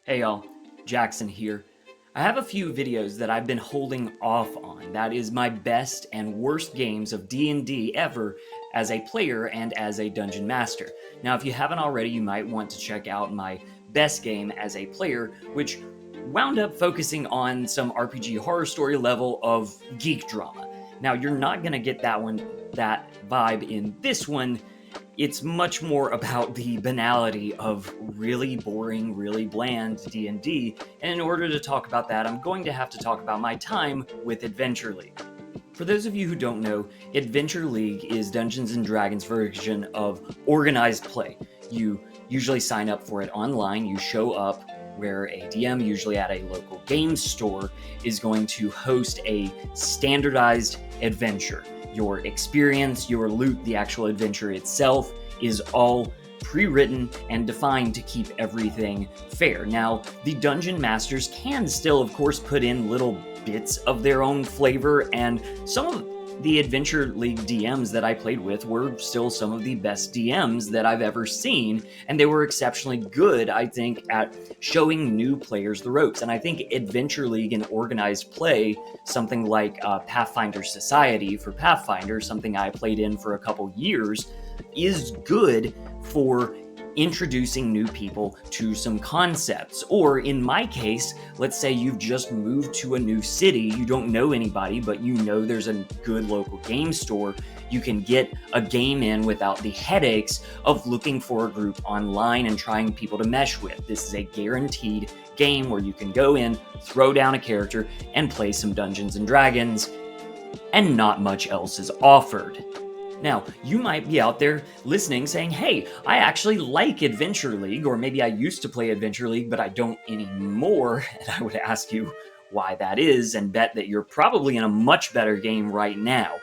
Hey y'all, Jackson here. I have a few videos that I've been holding off on. That is my best and worst games of D&D ever as a player and as a dungeon master. Now, if you haven't already, you might want to check out my best game as a player, which wound up focusing on some RPG horror story level of geek drama. Now, you're not going to get that vibe in this one. It's much more about the banality of really boring, really bland D&D, and in order to talk about that, I'm going to have to talk about my time with Adventure League. For those of you who don't know, Adventure League is Dungeons & Dragons' version of organized play. You usually sign up for it online, you show up where a DM, usually at a local game store, is going to host a standardized adventure. Your experience, your loot, the actual adventure itself is all pre-written and defined to keep everything fair. Now, the dungeon masters can still, of course, put in little bits of their own flavor, and some of the Adventure League DMs that I played with were still some of the best DMs that I've ever seen, and they were exceptionally good, I think, at showing new players the ropes. And I think Adventure League and organized play, something like Pathfinder Society for Pathfinder, something I played in for a couple years, is good for introducing new people to some concepts. Or in my case, let's say you've just moved to a new city, you don't know anybody, but you know there's a good local game store. You can get a game in without the headaches of looking for a group online and trying people to mesh with. This is a guaranteed game where you can go in, throw down a character, and play some Dungeons and Dragons, and not much else is offered. Now, you might be out there listening saying, hey, I actually like Adventure League, or maybe I used to play Adventure League, but I don't anymore. And I would ask you why that is and bet that you're probably in a much better game right now.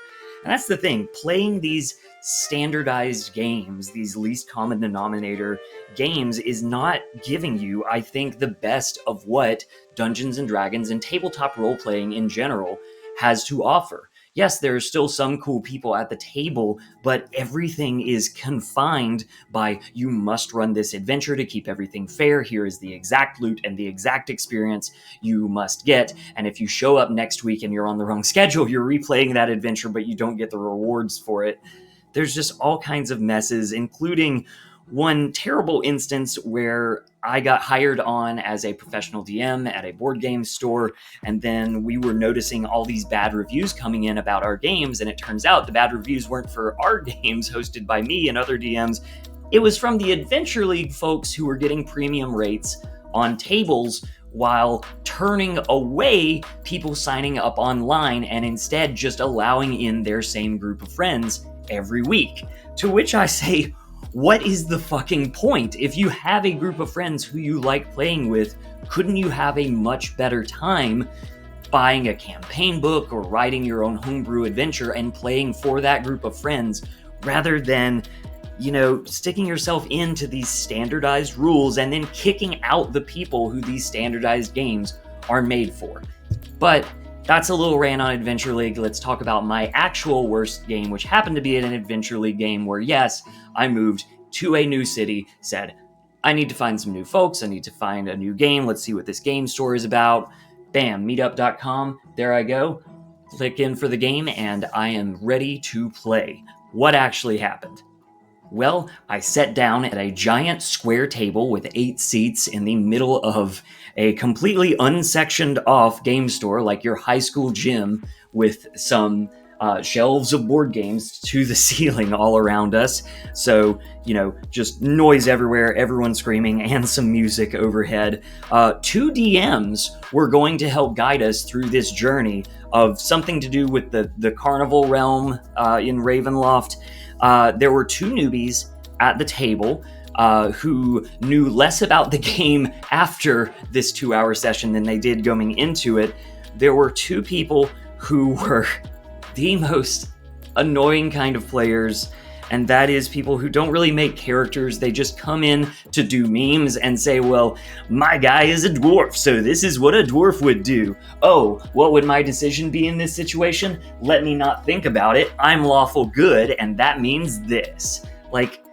And that's the thing, playing these standardized games, these least common denominator games, is not giving you, I think, the best of what Dungeons & Dragons and tabletop role-playing in general has to offer. Yes, there are still some cool people at the table, but everything is confined by you must run this adventure to keep everything fair. Here is the exact loot and the exact experience you must get. And if you show up next week and you're on the wrong schedule, you're replaying that adventure, but you don't get the rewards for it. There's just all kinds of messes, including one terrible instance where I got hired on as a professional DM at a board game store, and then we were noticing all these bad reviews coming in about our games, and it turns out the bad reviews weren't for our games hosted by me and other DMs. It was from the Adventure League folks who were getting premium rates on tables while turning away people signing up online and instead just allowing in their same group of friends every week. To which I say, what is the fucking point? If you have a group of friends who you like playing with, couldn't you have a much better time buying a campaign book or writing your own homebrew adventure and playing for that group of friends rather than, sticking yourself into these standardized rules and then kicking out the people who these standardized games are made for? But that's a little rant on Adventure League. Let's talk about my actual worst game, which happened to be an Adventure League game where, yes, I moved to a new city, said, I need to find some new folks, I need to find a new game, let's see what this game store is about. Bam, meetup.com, there I go. Click in for the game, and I am ready to play. What actually happened? Well, I sat down at a giant square table with 8 seats in the middle of a completely unsectioned off game store, like your high school gym, with some shelves of board games to the ceiling all around us. So, just noise everywhere, everyone screaming, and some music overhead. 2 DMs were going to help guide us through this journey of something to do with the carnival realm in Ravenloft. There were 2 newbies at the table who knew less about the game after this 2-hour session than they did going into it. There were 2 people who were the most annoying kind of players, and that is people who don't really make characters. They just come in to do memes and say, well, my guy is a dwarf, so this is what a dwarf would do. Oh, what would my decision be in this situation? Let me not think about it. I'm lawful good, and that means this. Like,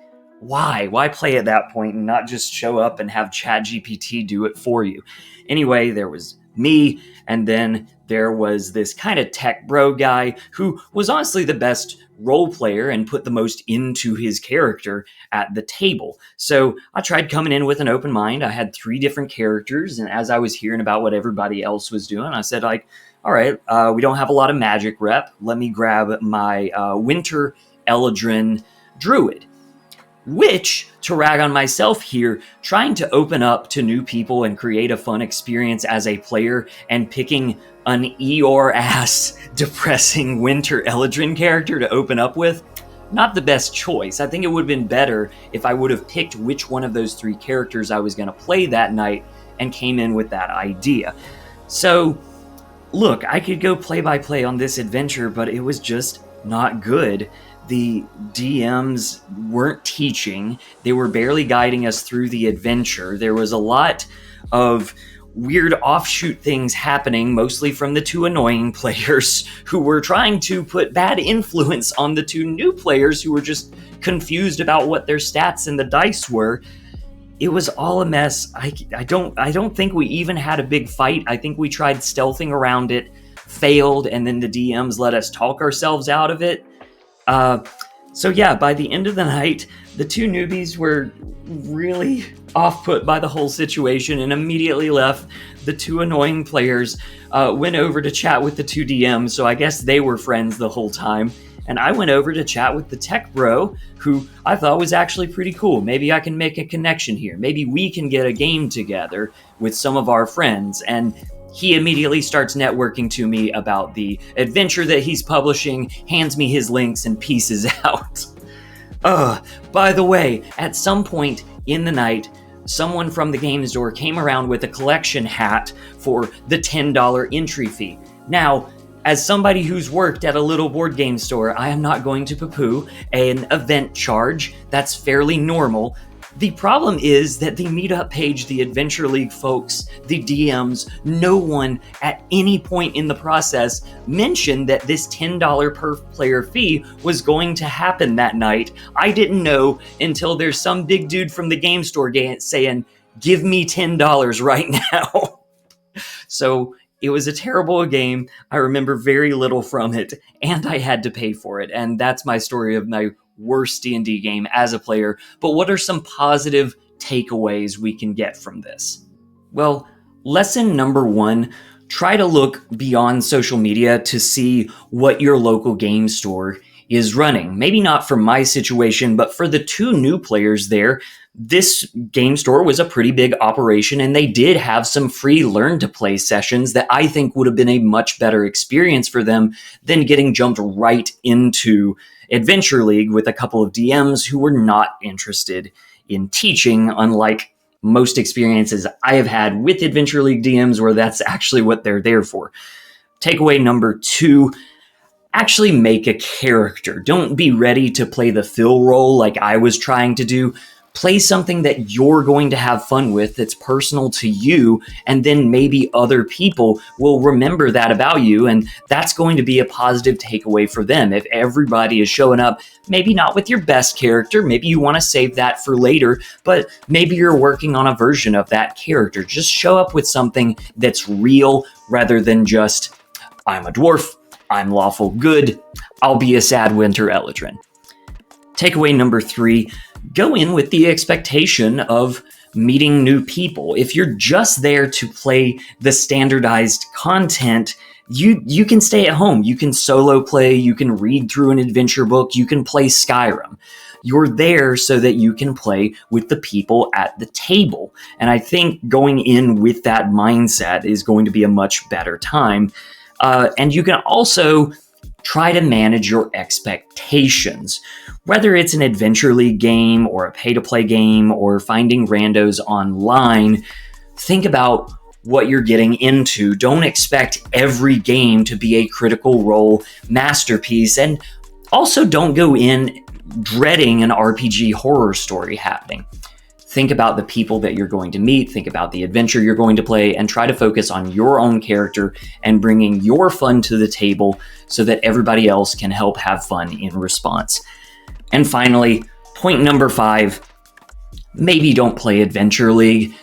Why play at that point and not just show up and have ChatGPT do it for you? Anyway, there was me, and then there was this kind of tech bro guy who was honestly the best role player and put the most into his character at the table. So I tried coming in with an open mind. I had 3 different characters, and as I was hearing about what everybody else was doing, I said, like, all right, we don't have a lot of magic rep. Let me grab my Winter Eladrin Druid. Which, to rag on myself here, trying to open up to new people and create a fun experience as a player and picking an Eeyore-ass depressing Winter Eladrin character to open up with, not the best choice. I think it would have been better if I would have picked which one of those 3 characters I was going to play that night and came in with that idea. So, look, I could go play by play on this adventure, but it was just not good. The DMs weren't teaching. They were barely guiding us through the adventure. There was a lot of weird offshoot things happening, mostly from the 2 annoying players who were trying to put bad influence on the 2 new players who were just confused about what their stats and the dice were. It was all a mess. I don't think we even had a big fight. I think we tried stealthing around it, failed, and then the DMs let us talk ourselves out of it. So yeah, by the end of the night, the 2 newbies were really off-put by the whole situation and immediately left. The 2 annoying players went over to chat with the 2 DMs, so I guess they were friends the whole time. And I went over to chat with the tech bro, who I thought was actually pretty cool. Maybe I can make a connection here. Maybe we can get a game together with some of our friends. And he immediately starts networking to me about the adventure that he's publishing, hands me his links, and pieces out. By the way, at some point in the night, someone from the game store came around with a collection hat for the $10 entry fee. Now, as somebody who's worked at a little board game store, I am not going to poo-poo an event charge. That's fairly normal. The problem is that the meetup page, the Adventure League folks, the DMs, no one at any point in the process mentioned that this $10 per player fee was going to happen that night. I didn't know until there's some big dude from the game store saying, "Give me $10 right now." So it was a terrible game. I remember very little from it, and I had to pay for it. And that's my story of my worst D&D game as a player. But what are some positive takeaways we can get from this? Well, lesson number 1, try to look beyond social media to see what your local game store is running. Maybe not for my situation, but for the 2 new players there, this game store was a pretty big operation, and they did have some free learn to play sessions that I think would have been a much better experience for them than getting jumped right into Adventure League with a couple of DMs who were not interested in teaching, unlike most experiences I have had with Adventure League DMs where that's actually what they're there for. Takeaway number 2, actually make a character. Don't be ready to play the fill role like I was trying to do. Play something that you're going to have fun with, that's personal to you, and then maybe other people will remember that about you, and that's going to be a positive takeaway for them. If everybody is showing up, maybe not with your best character, maybe you want to save that for later, but maybe you're working on a version of that character. Just show up with something that's real rather than just, I'm a dwarf, I'm lawful good, I'll be a sad Winter Eladrin. Takeaway number 3, go in with the expectation of meeting new people. If you're just there to play the standardized content, you can stay at home. You can solo play, you can read through an adventure book, you can play Skyrim. You're there so that you can play with the people at the table. And I think going in with that mindset is going to be a much better time. And you can also try to manage your expectations. Whether it's an Adventure League game or a pay-to-play game or finding randos online, think about what you're getting into. Don't expect every game to be a Critical Role masterpiece, and also don't go in dreading an RPG horror story happening. Think about the people that you're going to meet, think about the adventure you're going to play, and try to focus on your own character and bringing your fun to the table so that everybody else can help have fun in response. And finally, Point number 5, maybe don't play Adventure League.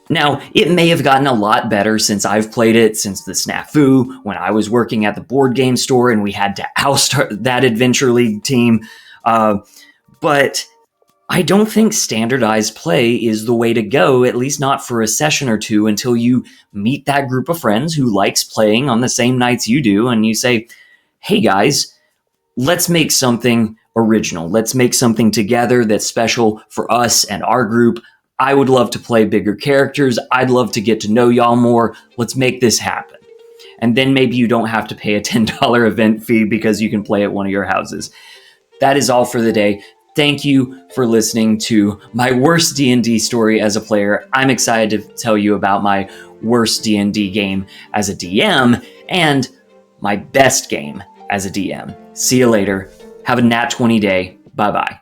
Now, it may have gotten a lot better since I've played it, since the snafu when I was working at the board game store and we had to oust that Adventure League team. But I don't think standardized play is the way to go, at least not for a session or two, until you meet that group of friends who likes playing on the same nights you do, and you say, hey guys, let's make something original. Let's make something together that's special for us and our group. I would love to play bigger characters. I'd love to get to know y'all more. Let's make this happen. And then maybe you don't have to pay a $10 event fee because you can play at one of your houses. That is all for the day. Thank you for listening to my worst D&D story as a player. I'm excited to tell you about my worst D&D game as a DM and my best game as a DM. See you later. Have a nat 20 day. Bye-bye.